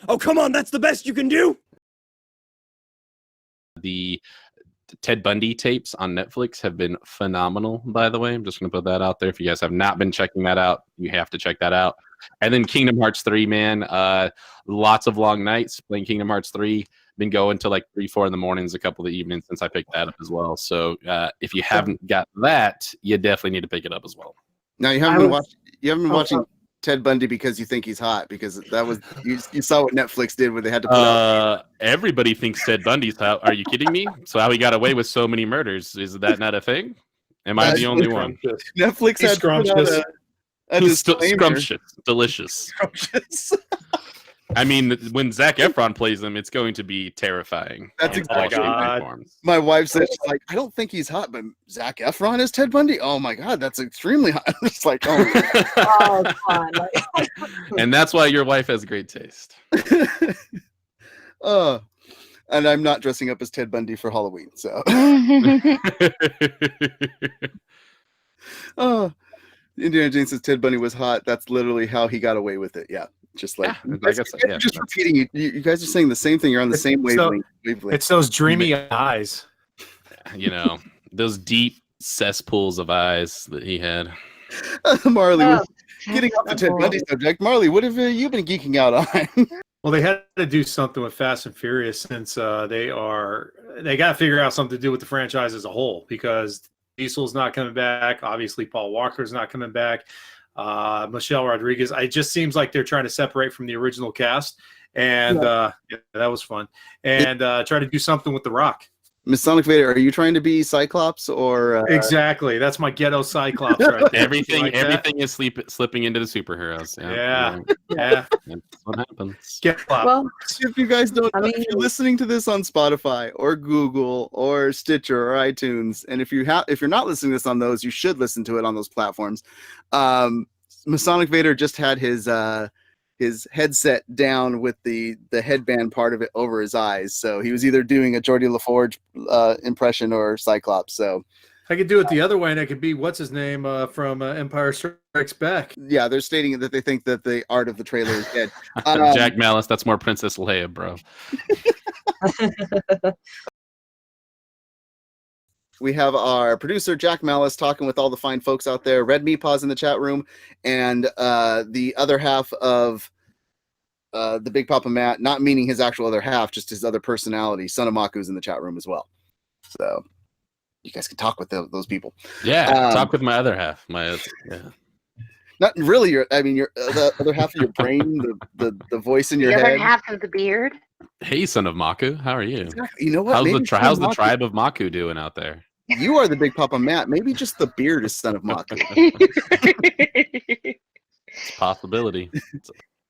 Oh, come on, that's the best you can do? The Ted Bundy tapes on Netflix have been phenomenal, by the way. I'm just going to put that out there. If you guys have not been checking that out, you have to check that out. And then Kingdom Hearts 3, man. Lots of long nights playing Kingdom Hearts 3. Been going to like 3, 4 in the mornings a couple of the evenings since I picked that up as well. So if you haven't got that, you definitely need to pick it up as well. Now you haven't been watching Ted Bundy because you think he's hot, because that was you saw what Netflix did when they had to put out. Everybody thinks Ted Bundy's hot. Are you kidding me? So how he got away with so many murders? Is that not a thing? Am I the only one? Netflix had scrumptious. Scrumptious, delicious. Scrumptious. I mean, when Zac Efron plays him, it's going to be terrifying. That's exactly God. My wife said, she's like, I don't think he's hot, but Zac Efron is Ted Bundy? Oh my God, that's extremely hot. It's like, oh my God. And that's why your wife has great taste. And I'm not dressing up as Ted Bundy for Halloween, so. Indiana Jones says Ted Bundy was hot. That's literally how he got away with it. Yeah. Just like, just repeating, you guys are saying the same thing. You're on the same wavelength. It's those dreamy eyes. You know, those deep cesspools of eyes that he had. Marley, getting off the Ted Bundy subject. Marley, what have you been geeking out on? Well, they had to do something with Fast and Furious since they got to figure out something to do with the franchise as a whole, because Diesel's not coming back. Obviously, Paul Walker's not coming back. Michelle Rodriguez. It just seems like they're trying to separate from the original cast, and that was fun. And try to do something with The Rock. Miss Sonic Vader, are you trying to be Cyclops or? Exactly, that's my ghetto Cyclops right there. Everything is slipping into the superheroes. Yeah. That's what happens. Well, if you guys don't, if you're listening to this on Spotify or Google or Stitcher or iTunes, and if you're not listening to this on those, you should listen to it on those platforms. Masonic Vader just had his headset down with the headband part of it over his eyes, so he was either doing a Geordie LaForge impression or Cyclops. So I could do it the other way, and I could be what's his name from Empire Strikes Back. Yeah, they're stating that they think that the art of the trailer is dead. Jack Malice, that's more Princess Leia, bro. We have our producer, Jack Malice, talking with all the fine folks out there. Red Meepaw's in the chat room. And the other half of the Big Papa Matt, not meaning his actual other half, just his other personality, Son of Maku's in the chat room as well. So you guys can talk with those people. Yeah, talk with my other half. Not really. The other half of your brain, the voice in your head. The other half of the beard. Hey, Son of Maku, how are you? Exactly. You know what? How's the tribe of Maku doing out there? You are the Big Papa Matt. Maybe just the beard is Son of Maku. It's a possibility.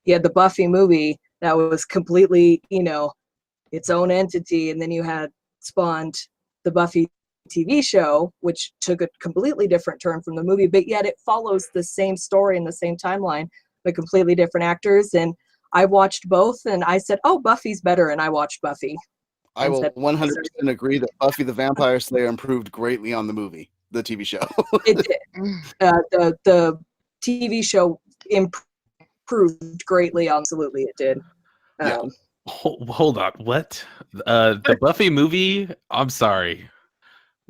Yeah, the Buffy movie that was completely, its own entity, and then you had spawned the Buffy TV show, which took a completely different turn from the movie, but yet it follows the same story and the same timeline, but completely different actors. And I watched both, and I said, "Oh, Buffy's better," and I watched Buffy. I will 100% agree that Buffy the Vampire Slayer improved greatly on the TV show. It did. The TV show improved greatly. Absolutely, it did. Hold on. What? The Buffy movie? I'm sorry.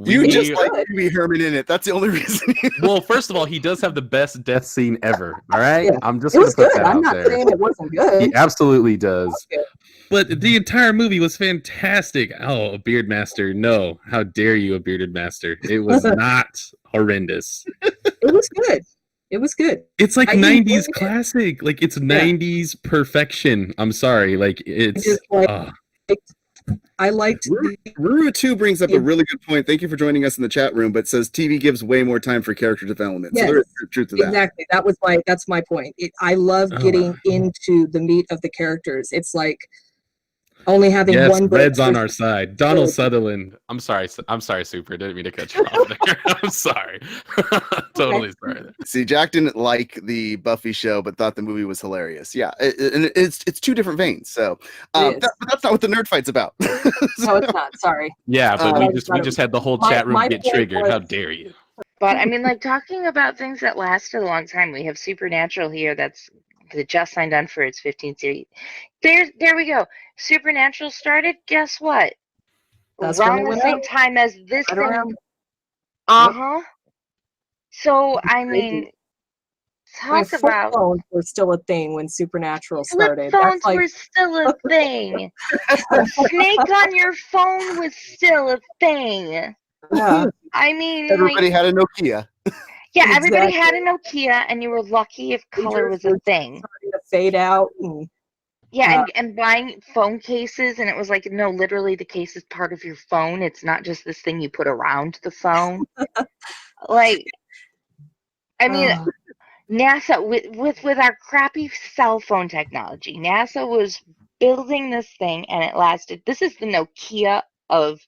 You just like Pee-wee Herman in it. That's the only reason. Well, first of all, he does have the best death scene ever. All right, yeah. I'm just. It was gonna put good. that I'm out not there. saying it wasn't good. He absolutely does. Okay. But the entire movie was fantastic. Oh, a beard master! No, how dare you, a bearded master? It was not horrendous. It was good. It was good. It's like 90s classic. Like it's 90s perfection. I'm sorry. Like it's. I liked Ruru 2 brings up a really good point. Thank you for joining us in the chat room, but says TV gives way more time for character development. Yes, so there is truth to that. Exactly. That's my point. I love getting into the meat of the characters. It's like only having one Red's on our side. Donald Sutherland. I'm sorry, Super. I didn't mean to cut you off there. I'm sorry. Totally sorry. See, Jack didn't like the Buffy show, but thought the movie was hilarious. Yeah, and it's two different veins. So but that's not what the nerd fight's about. No, it's not. Sorry. Yeah, but we just had the whole chat room get triggered. How dare you? But I mean, like talking about things that lasted a long time. We have Supernatural here. That's that just signed on for its 15th series. There we go. Supernatural started. Guess what? That's when Around it the went same out. time as this Right thing. around. Uh-huh. So, I Crazy. mean, I mean, talk flip about phones were still a thing when Supernatural flip started. phones That's like, were still a thing. Snake on your phone was still a thing. yeah, I mean, Everybody like, had a Nokia. yeah, everybody exactly. had a Nokia, and you were lucky if color Pagers was a were thing. starting to fade out, and Yeah, and buying phone cases, and it was like, no, literally the case is part of your phone. It's not just this thing you put around the phone. Like, I mean, NASA with our crappy cell phone technology, NASA was building this thing, and it lasted. This is the Nokia of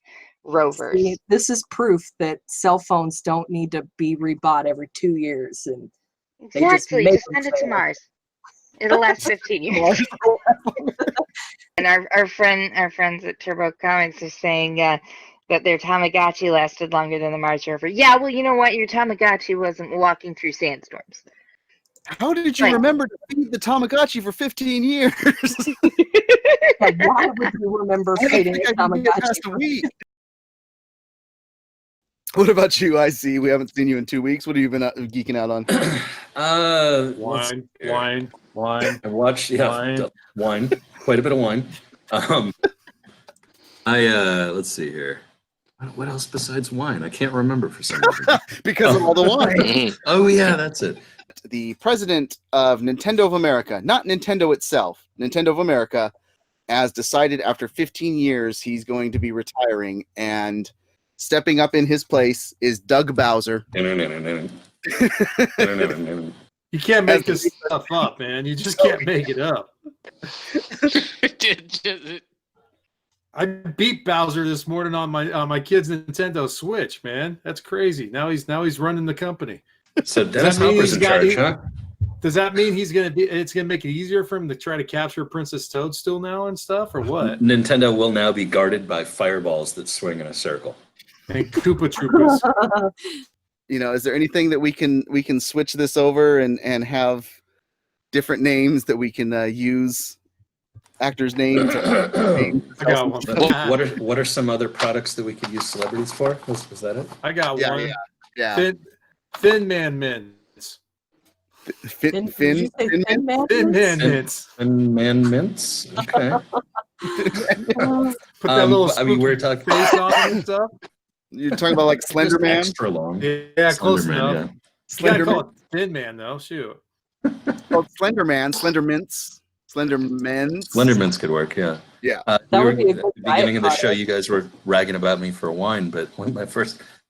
rovers. see, this is proof that cell phones don't need to be rebought every 2 years, and they Exactly. make Just them send it to fail. Mars. It'll last 15 years. And our friends at Turbo Comics are saying that their Tamagotchi lasted longer than the Mars rover. Yeah, well, you know what? Your Tamagotchi wasn't walking through sandstorms. How did you Right. remember to feed the Tamagotchi for 15 years? Yeah, why would you remember I don't feeding think a I can get Tamagotchi? past a week. What about you, IC? We haven't seen you in 2 weeks. What have you been geeking out on? Wine. I watched Wine. wine, quite a bit of wine. Let's see here. What else besides wine? I can't remember for some reason. Because of all the wine. Oh yeah, that's it. The president of Nintendo of America, not Nintendo itself, Nintendo of America, has decided after 15 years he's going to be retiring, and stepping up in his place is Doug Bowser. You can't make this stuff up, man. You just can't make it up. I beat Bowser this morning on my kid's Nintendo Switch, man. That's crazy. Now he's running the company. So Dennis that mean Hopper's he's in got- charge, huh? Does that mean it's gonna make it easier for him to try to capture Princess Toadstool now and stuff, or what? Nintendo will now be guarded by fireballs that swing in a circle. And Koopa Troopas. You know, is there anything that we can switch this over and have different names that we can use actors' names? I got one. What are some other products that we could use celebrities for? Was that it? I got one. Yeah. Thin Man Mints. Fin Did you say Thin Man Thin Man Mints? Mints. And man mints. Okay. Put that little I mean, we're spooky talking face on it and stuff. You're talking about like Slender just Man? extra long. Yeah, close Slender enough. Man, You Slender gotta call Man? it Thin Man though. Shoot. Oh, Slender Man, Slender Mints, Slender Men's. Slender mints could work, yeah. Yeah. That would be a good at the beginning of the diet show, product. you guys were ragging about me for wine, but my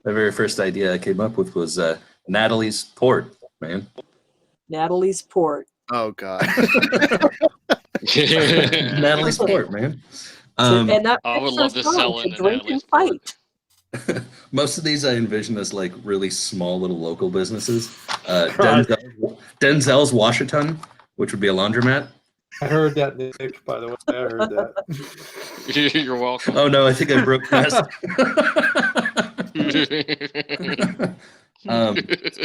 very first idea I came up with was Natalie's Port, man. Natalie's Port. Oh God. Natalie's Port, man. And that I would makes love her to sell strong into drink Natalie's and fight. Most of these I envision as like really small little local businesses. Denzel's Washington, which would be a laundromat. I heard that, Nick, by the way. I heard that. You're welcome. Oh no, I think I broke past.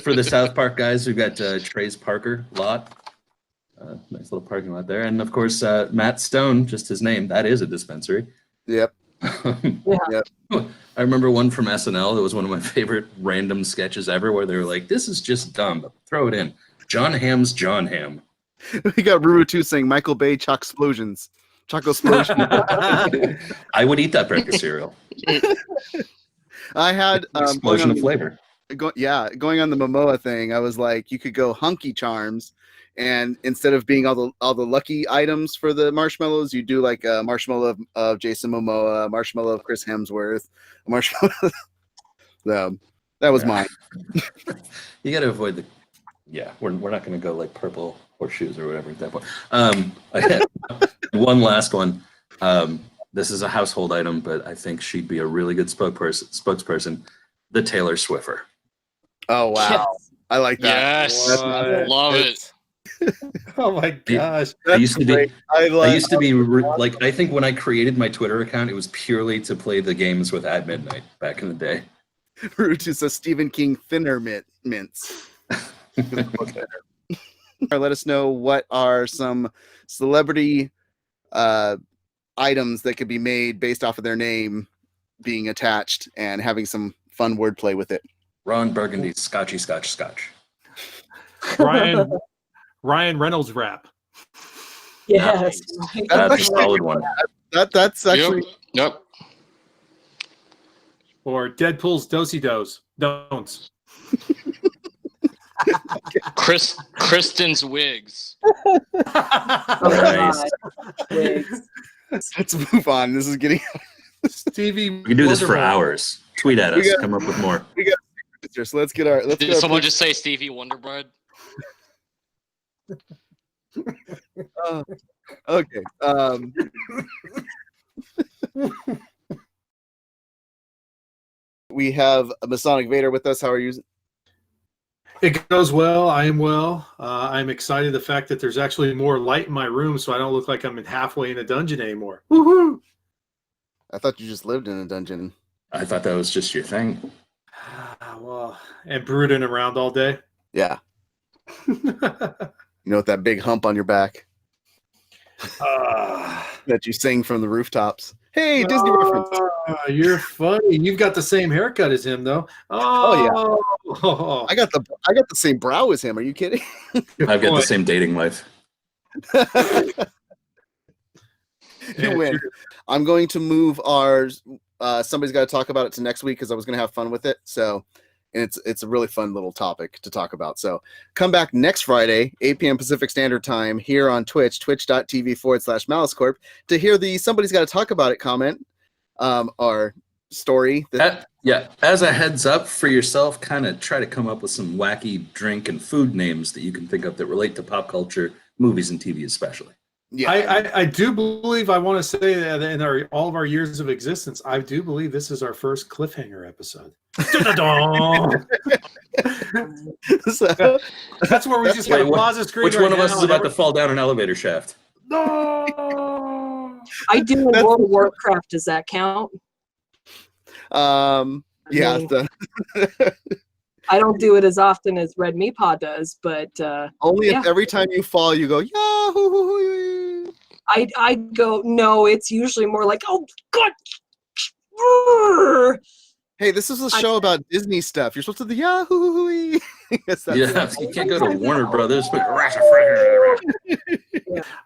For the South Park guys, we've got Trey's Parker lot. Nice little parking lot there. And of course, Matt Stone, just his name, that is a dispensary. Yep. Yep. I remember one from SNL that was one of my favorite random sketches ever where they were like, this is just dumb, but throw it in. John Hamm's John Hamm. We got Ruru2 saying Michael Bay Choc Explosions. Choco Explosion. I would eat that breakfast cereal. I had Explosion of flavor. Going on the Momoa thing, I was like, you could go Hunky Charms, and instead of being all the lucky items for the marshmallows, you do like a marshmallow of Jason Momoa, a marshmallow of Chris Hemsworth, a marshmallow. So, that was mine. You got to avoid the. Yeah, we're not going to go like purple horseshoes or whatever at that point. I had one last one. This is a household item, but I think she'd be a really good spokesperson. The Taylor Swiffer. Oh wow, Yes. I like that. Yes, What? love it. Oh my gosh. I used to be. Great. I used to be like. I think when I created my Twitter account, it was purely to play the games with at midnight back in the day. Ruru2 says Stephen King thinner mints. Let us know what are some celebrity items that could be made based off of their name being attached and having some fun wordplay with it. Ron Burgundy's Scotchy Scotch. Ryan Reynolds rap. Yes. That's a solid one. That's actually Yep. Or Deadpool's Dosey Dos. Don'ts. Kristen's wigs. Oh, Nice. God. Wigs. let's move on. This is getting Stevie. We can do this for Wonderboy. hours. Tweet at us. We got- Come up with more. here. So let's get our Did someone just say Stevie Wonderbread? okay. We have a Masonic Vader with us. How are you? It goes well. I am well. I'm excited the fact that there's actually more light in my room, so I don't look like I'm halfway in a dungeon anymore. Woohoo! I thought you just lived in a dungeon. I thought that was just your thing. Well, and brooding around all day. Yeah. You know, with that big hump on your back that you sing from the rooftops. Hey, Disney reference. You're funny. You've got the same haircut as him, though. Oh, I got the same brow as him. Are you kidding? I've got the same dating life. You win. I'm going to move ours. Somebody's got to talk about it to next week because I was going to have fun with it. So, and it's a really fun little topic to talk about. So come back next Friday, 8 p.m. Pacific Standard Time here on Twitch, twitch.tv/MaliceCorp to hear the Somebody's Got to Talk About It comment or story. As a heads up for yourself, kind of try to come up with some wacky drink and food names that you can think of that relate to pop culture, movies, and TV especially. Yeah, I do believe, I want to say that in all of our years of existence, I do believe this is our first cliffhanger episode. So, That's where we just got to pause the screen. Which one of us is about to fall down an elevator shaft? No. I do in World of Warcraft. Does that count? yeah. mean, I don't do it as often as Red Meepaw does, but Only yeah. if every time you fall, you go, Yahoo! I go, no, it's usually more like, oh, God. Hey, this is a show about Disney stuff. You're supposed to do the Yahoo! Yeah, you can't go to Warner Brothers.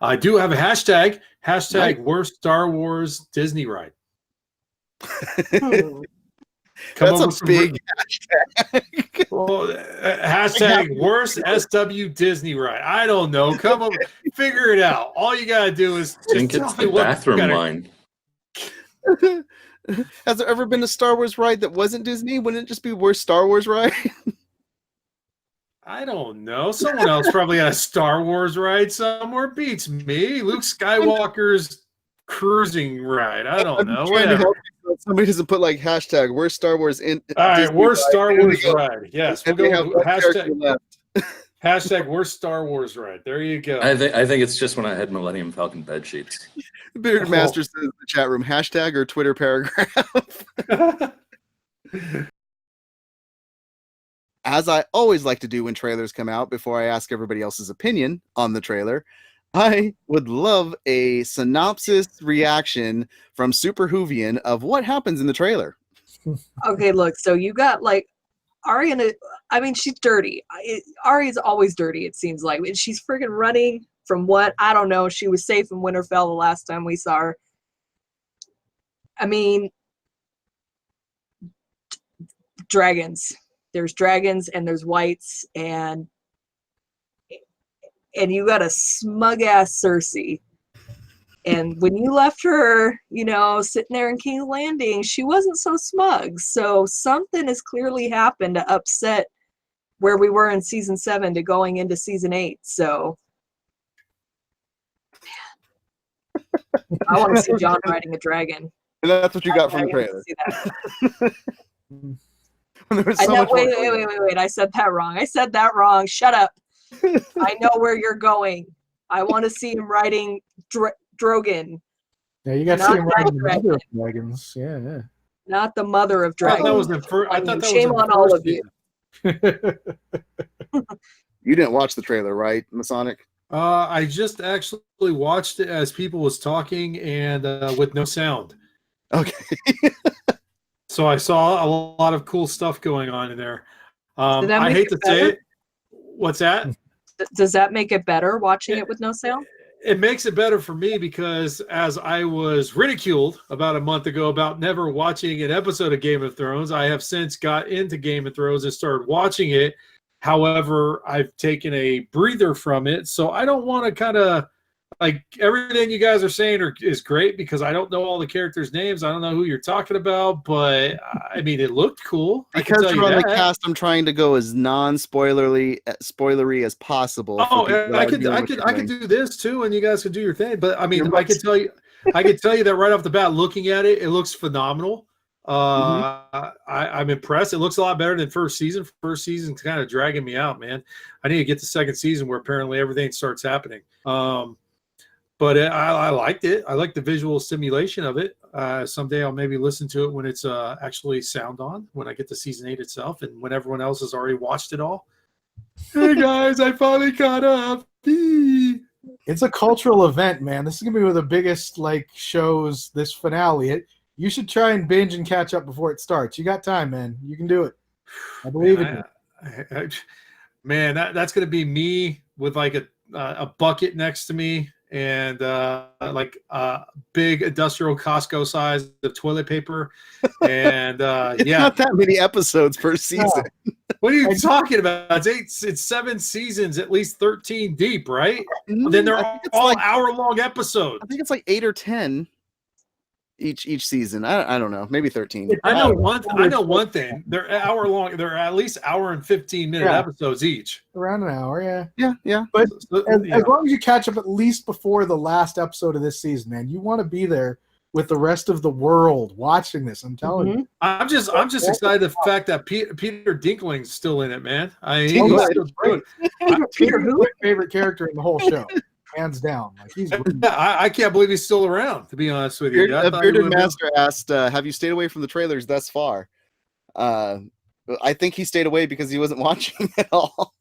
I do have a hashtag. Hashtag worst Star Wars Disney ride. That's a big hashtag. Well, hashtag worst SW Disney ride. I don't know. Come up, figure it out. All you gotta do is I think it's the bathroom line. Has there ever been a Star Wars ride that wasn't Disney? Wouldn't it just be worst Star Wars ride? I don't know. Someone else probably had a Star Wars ride somewhere. Beats me. Luke Skywalker's cruising ride. I don't know. Whatever. Somebody doesn't put like hashtag worst Star Wars in. All right, Disney worst ride. Star Wars ride. Yes, we'll go with hashtag hashtag worst Star Wars ride. There you go. I think it's just when I had Millennium Falcon bed sheets. Bearded Master says in the chat room, hashtag or Twitter paragraph. As I always like to do when trailers come out, before I ask everybody else's opinion on the trailer, I would love a synopsis reaction from Super Whovian of what happens in the trailer. Okay, look, so you got like Ari I mean, she's dirty. Ari's always dirty, it seems like. And she's freaking running from what? I don't know. She was safe in Winterfell the last time we saw her. I mean, dragons. There's dragons and there's whites and you got a smug ass Cersei. And when you left her, you know, sitting there in King's Landing, she wasn't so smug. So something has clearly happened to upset where we were in season 7 to going into season 8. So I want to see Jon riding a dragon. And that's what you got from the trailer. Wait. I said that wrong. Shut up. I know where you're going. I want to see him riding Drogon. Yeah, you got to see him riding the mother of dragons. Yeah. Not the mother of dragons. I thought that was the first. Shame on all of you. You didn't watch the trailer, right, Masonic? I just actually watched it as people was talking and with no sound. Okay. So I saw a lot of cool stuff going on in there. that I make hate it to say better? it. What's that? Does that make it better watching it with no sound? It makes it better for me because as I was ridiculed about a month ago about never watching an episode of Game of Thrones, I have since got into Game of Thrones and started watching it. However, I've taken a breather from it. So I don't want to kind of like everything you guys are saying is great because I don't know all the characters' names. I don't know who you're talking about, but I mean, it looked cool. Because we're on the cast, I'm trying to go as spoilery as possible. Oh, I could do this too, and you guys could do your thing. But I mean, I can tell you that right off the bat, looking at it, it looks phenomenal. I'm impressed. It looks a lot better than first season. First season's kind of dragging me out, man. I need to get the second season where apparently everything starts happening. But I liked it. I like the visual stimulation of it. Someday I'll maybe listen to it when it's actually sound on, when I get to season 8 itself and when everyone else has already watched it all. Hey guys, I finally caught up. It's a cultural event, man. This is gonna be one of the biggest shows. This finale. You should try and binge and catch up before it starts. You got time, man. You can do it. I believe in you. Man, that's gonna be me with like a bucket next to me and like a big industrial Costco size of toilet paper. And it's not that many episodes per season. What are you talking about? It's 7 seasons, at least 13 deep, right? Then they're all hour-long episodes. I think it's like 8 or 10 each season. I don't know, maybe 13. I know one thing. They're hour-long. They're at least hour and 15-minute episodes each. Around an hour, yeah. Yeah. But as long as you catch up at least before the last episode of this season, man, you want to be there with the rest of the world watching this. I'm telling you. I'm just excited the fact that Peter Dinkling's still in it, man. Peter, who? My favorite character in the whole show, hands down. Like he's. I can't believe he's still around. To be honest with you, Bearded Master asked, "Have you stayed away from the trailers thus far?" I think he stayed away because he wasn't watching at all.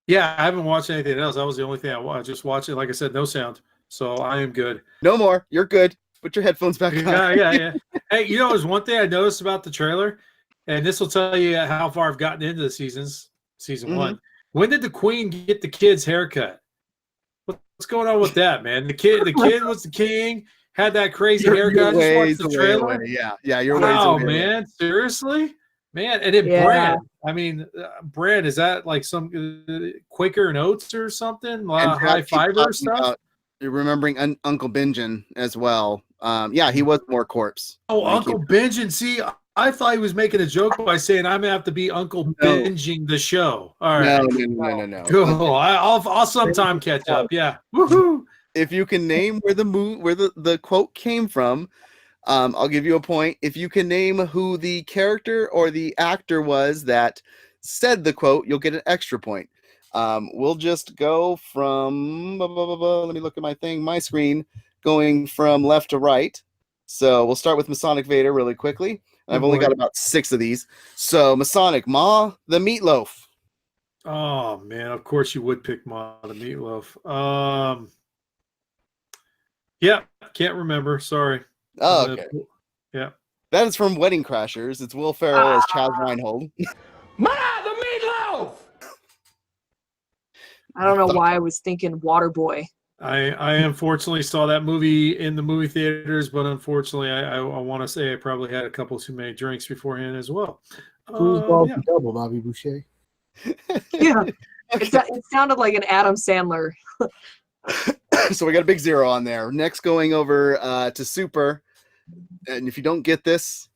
Yeah, I haven't watched anything else. That was the only thing I watched. Just watch it. Like I said, no sound. So I am good. No more. You're good. Put your headphones back on. Yeah. Hey, there's one thing I noticed about the trailer, and this will tell you how far I've gotten into the season 1. When did the Queen get the kid's haircut? What's going on with that, man? The kid was the king, had that crazy haircut. Just watched the trailer. Yeah, you're ways away. Oh, man. Seriously? Man, and then Bran. I mean, Bran, is that like some Quaker and Oats or something? High fiber stuff? You're remembering Uncle Benjen as well. Yeah, he was more corpse. Oh, Uncle Benjen. See, I thought he was making a joke by saying I'm gonna have to be Uncle Binging the show. All right. No. Cool. I'll sometime catch up. Yeah. Woohoo! If you can name where the quote came from, I'll give you a point. If you can name who the character or the actor was that said the quote, you'll get an extra point. We'll just go from let me look at my screen, going from left to right. So we'll start with Masonic Vader really quickly. I've only got about 6 of these. So Masonic, Ma the Meatloaf. Oh man, of course you would pick Ma the Meatloaf. Yeah, can't remember. Sorry. Oh, okay. Yeah. That is from Wedding Crashers. It's Will Ferrell as Chaz Reinhold. Ma the Meatloaf! I don't know why I was thinking Waterboy. I unfortunately saw that movie in the movie theaters, but unfortunately, I want to say I probably had a couple too many drinks beforehand as well. Who's double, Bobby Boucher? Yeah, it sounded like an Adam Sandler. So we got a big 0 on there. Next, going over to Super, and if you don't get this,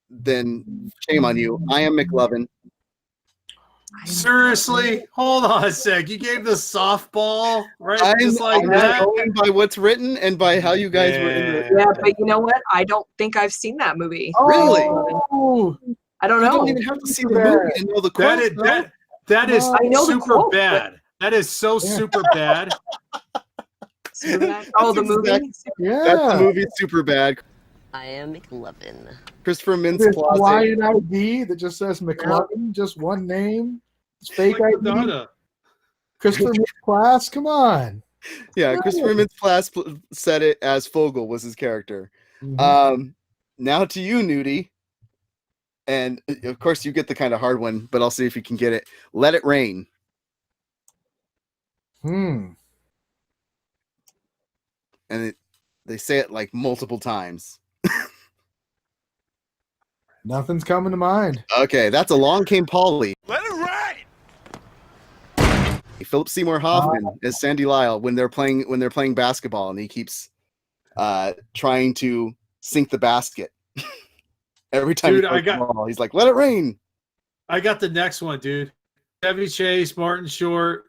then shame on you. I Am McLovin. Seriously? Hold on a sec. You gave the softball, right? I'm that? going by what's written and by how you guys were in the... Yeah, but you know what? I don't think I've seen that movie. Really? Oh, I don't know. You don't even have to see the movie and know the quote. That is super quote, bad. That is so super bad. Oh, the movie? Yeah. That's the movie Super Bad. I Am McLovin. Christopher This Mintz-Plasse. Hawaiian ID that just says McLovin, just one name. It's fake Like ID. Madonna. Christopher Class. Come on. Yeah, No. Christopher Mintz-Plasse said it as Fogel was his character. Mhm. Now to you, Nudie. And of course, you get the kind of hard one, but I'll see if you can get it. Let It Rain. Hmm. And they say it like multiple times. Nothing's coming to mind. Okay, that's Along Came Polly. Let it rain! Philip Seymour Hoffman as Sandy Lyle when they're playing basketball, and he keeps trying to sink the basket. Every time Dude, he the ball, he's like, "Let it rain." I got the next one, dude. Chevy Chase, Martin Short.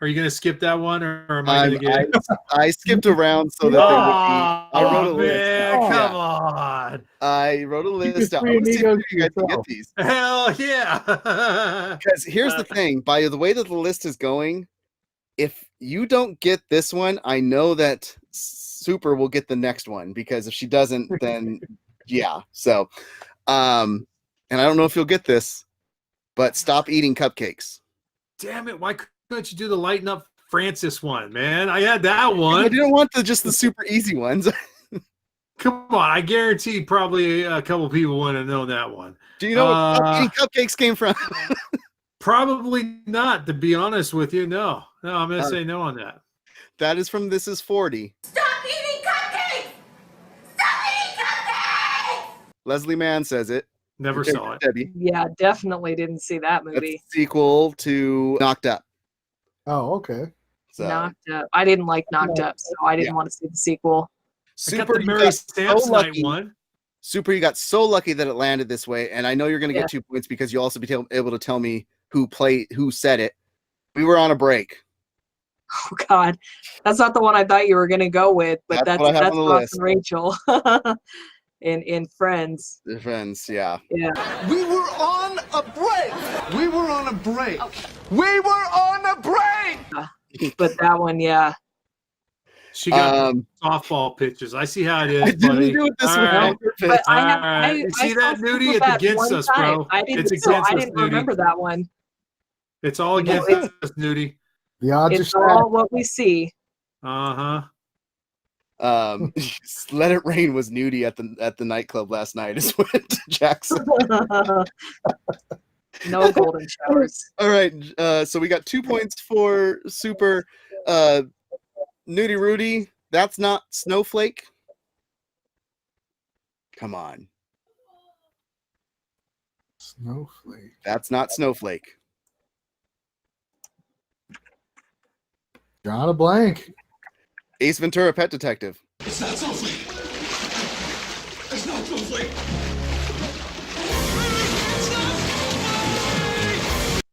Are you gonna skip that one, or am I gonna get it? I skipped around so that they would be. I wrote a list. Man, come Yeah. on. I wrote a list out. three Let's see if amigos you guys can get yourself. these. Hell yeah. Because here's the thing: by the way that the list is going, if you don't get this one, I know that Super will get the next one, because if she doesn't, then yeah. So, and I don't know if you'll get this, but stop eating cupcakes. Damn it! Why couldn't you do the lighten up Francis one, man? I had that I one. didn't want just the super easy ones. Come on, I guarantee probably a couple people wouldn't have known that one. Do you know where stop eating cupcakes came from? Probably not, to be honest with you. No, I'm gonna say no on that. That is from This Is 40. Stop eating cupcakes! Stop eating cupcakes! Leslie Mann says it. Never saw it. Debbie. Yeah, definitely didn't see that That's movie. a sequel to Knocked Up. Oh, okay. So Knocked Up. I didn't like Knocked Up, so I didn't want to see the sequel. I got Super, the you Mary got Stamps so night lucky. one. Super, you got so lucky that it landed this way, and I know you're going to get 2 points because you'll also be able to tell me who said it. We were on a break. Oh God, that's not the one I thought you were gonna go with, but That's what I have that's on the Ross list. and Rachel in Friends. The Friends, yeah. Yeah. We were on a break! We were on a break! We were on a break! But that one, yeah. She got softball pitches. I see how it is, I didn't buddy. do it this All way. right. But I All have. right. You see that, saw Nudie? It's Superbad against one us, time. bro. I It's didn't. against I us, didn't Nudie. remember that one. It's all You know, against us, Nudie. The odds are It's stacked. all what we see. Let It Rain was nudie at the nightclub last night, is what Jackson. No golden showers. All right, so we got 2 points for Super. Nudie Rudy, that's not Snowflake. Come on. Snowflake. That's not Snowflake. Drawing a blank. Ace Ventura, Pet Detective. It's not Snowflake! It's not Snowflake!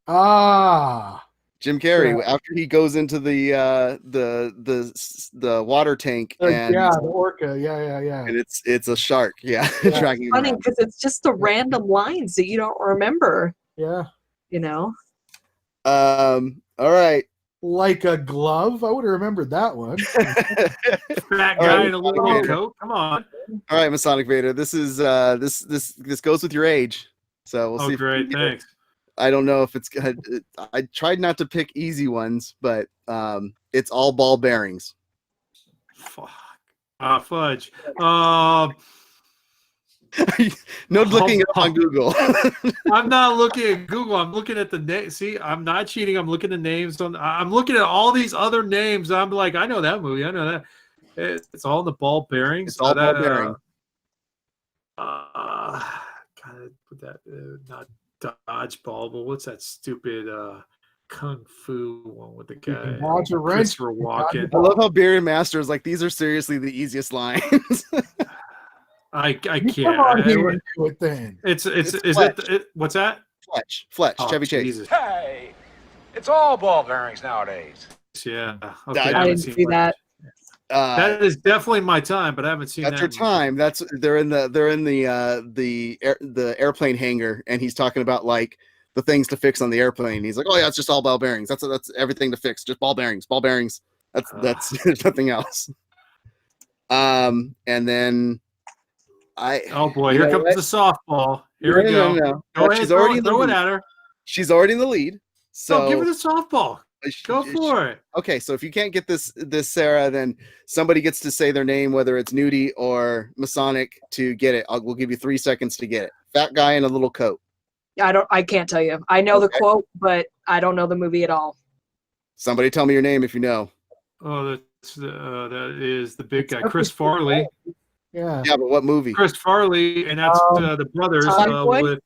Ah. Jim Carrey, Yeah. after he goes into the water tank, and Yeah, the orca. Yeah. and it's a shark. Yeah, Yeah. tracking him Funny around. because it's just the random lines that you don't remember. Yeah. You know. All right. Like a glove. I would have remembered that one. Fat All guy right, in a little Vader. coat. Come on. All right, Masonic Vader. This is this goes with your age. So we'll see. Oh, if we great. can get it. Thanks. I don't know if it's good. I tried not to pick easy ones, but it's all ball bearings. Fuck. Fudge. No looking it up on Google. I'm not looking at Google. I'm looking at the name. See, I'm not cheating. I'm looking at names. I'm looking at all these other names. I'm like, I know that movie. I know that. It's all in the ball bearings. It's all ball bearing. God, put that not dodgeball, but what's that stupid kung fu one with the guy? Dodge a wrench. Christopher Walken. I love how Beer Master is like, these are seriously the easiest lines. I You can't. come on here and do it then. It's It's is Fletch. it what's that? Fletch, Oh, Chevy Chase. Jesus. Hey! It's all ball bearings nowadays. Yeah. Okay, I I I haven't didn't seen see Fletch. that. That is definitely my time, but I haven't seen That's that. your time. That's they're in the airplane hangar, and he's talking about like the things to fix on the airplane. He's like, oh yeah, it's just all ball bearings. That's everything to fix. Just ball bearings. Ball bearings. That's there's nothing else. And then Oh boy, you here know comes what? the softball. Here we go. No. Go ahead, She's throw already in the it lead. at her. She's already in the lead. So give her the softball. Go for it. Okay, so if you can't get this, Sarah, then somebody gets to say their name, whether it's Nudie or Masonic, to get it. We'll give you 3 seconds to get it. Fat guy in a little coat. I can't tell you. I know the quote, but I don't know the movie at all. Somebody tell me your name if you know. Oh, that is the big guy, Chris Farley. Yeah. Yeah, but what movie? Chris Farley, and that's the brothers Tommy Boy? with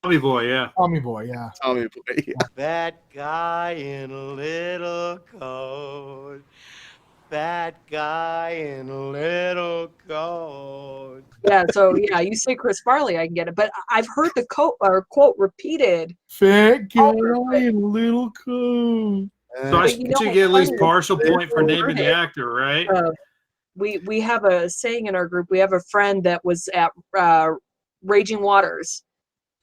Tommy Boy. Yeah. Tommy Boy, yeah. Tommy Boy. Yeah. That guy in a little coat. That guy in a little coat. Yeah, so yeah, you say Chris Farley, I can get it. But I've heard the quote repeated. Fat guy in a little coat. So I should get at least partial point for naming the actor, right? We have a saying in our group. We have a friend that was at Raging Waters,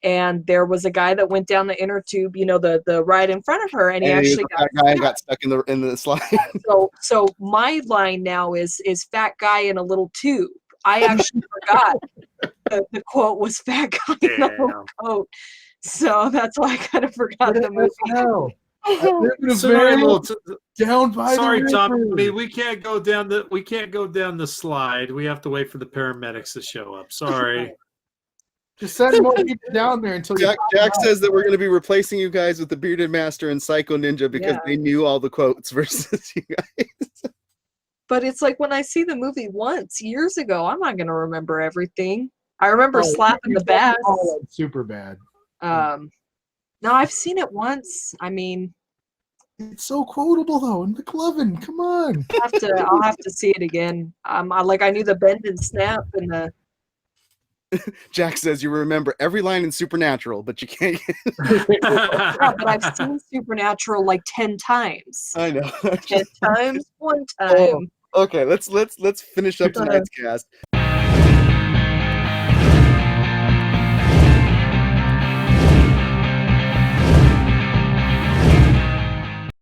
and there was a guy that went down the inner tube, the ride in front of her, and he actually got stuck in the slide. So my line now is fat guy in a little tube. I actually forgot the quote was fat guy in a little coat, so that's why I kind of forgot the movie. Down by Sorry, the Tommy. We can't go down the slide. We have to wait for the paramedics to show up. Sorry. Just send more people down there until Jack says that we're going to be replacing you guys with the Bearded Master and Psycho Ninja because they knew all the quotes versus you guys. But it's like when I see the movie once years ago, I'm not going to remember everything. I remember slapping the bass. Super bad. No, I've seen it once. I mean, it's so quotable though. In McLovin, come on. I'll have to see it again. I knew the bend and snap and the. Jack says you remember every line in Supernatural, but you can't. Yeah, but I've seen Supernatural like 10 times. I know. 10 times, one time. Oh, okay, let's finish up tonight's cast.